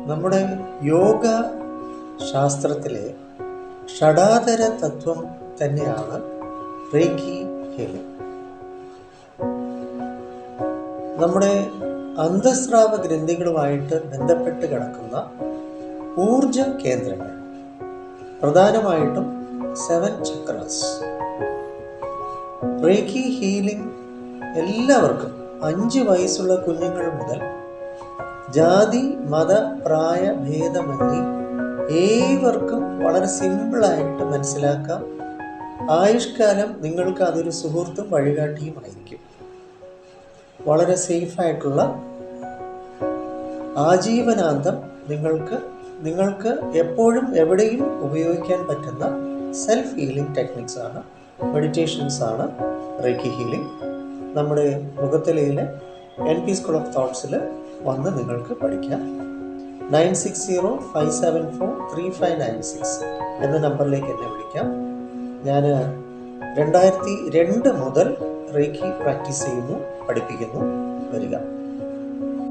നമ്മുടെ യോഗ ശാസ്ത്രത്തിലെ ഷഡാധര തത്വം തന്നെയാണ് റേക്കി ഹീലിംഗ്. നമ്മുടെ അന്തസ്രാവ ഗ്രന്ഥികളുമായിട്ട് ബന്ധപ്പെട്ട് കിടക്കുന്ന ഊർജ കേന്ദ്രങ്ങൾ, പ്രധാനമായിട്ടും 7 ചക്രാസ്. റേക്കി ഹീലിംഗ് എല്ലാവർക്കും 5 വയസ്സുള്ള കുഞ്ഞുങ്ങൾ മുതൽ ജാതി മത പ്രായ ഭേദമന്യേ ഏവർക്കും വളരെ സിമ്പിളായിട്ട് മനസ്സിലാക്കാം. ആയുഷ്കാലം നിങ്ങൾക്ക് അതൊരു സുഹൃത്തും വഴികാട്ടിയുമായിരിക്കും. വളരെ സേഫായിട്ടുള്ള ആജീവനാന്തം നിങ്ങൾക്ക് എപ്പോഴും എവിടെയും ഉപയോഗിക്കാൻ പറ്റുന്ന സെൽഫ് ഹീലിംഗ് ടെക്നിക്സ് ആണ്, മെഡിറ്റേഷൻസ് ആണ് റേക്കി ഹീലിംഗ്. നമ്മുടെ മുഖത്തലയിലെ NP സ്കൂൾ ഓഫ് തോട്ട്സിൽ വന്ന് നിങ്ങൾക്ക് പഠിക്കാം. 9605743596 എന്ന നമ്പറിലേക്ക് എന്നെ വിളിക്കാം. ഞാൻ 2002 മുതൽ റേക്കി പ്രാക്ടീസ് ചെയ്യുന്നു, പഠിപ്പിക്കുന്നു. വരിക.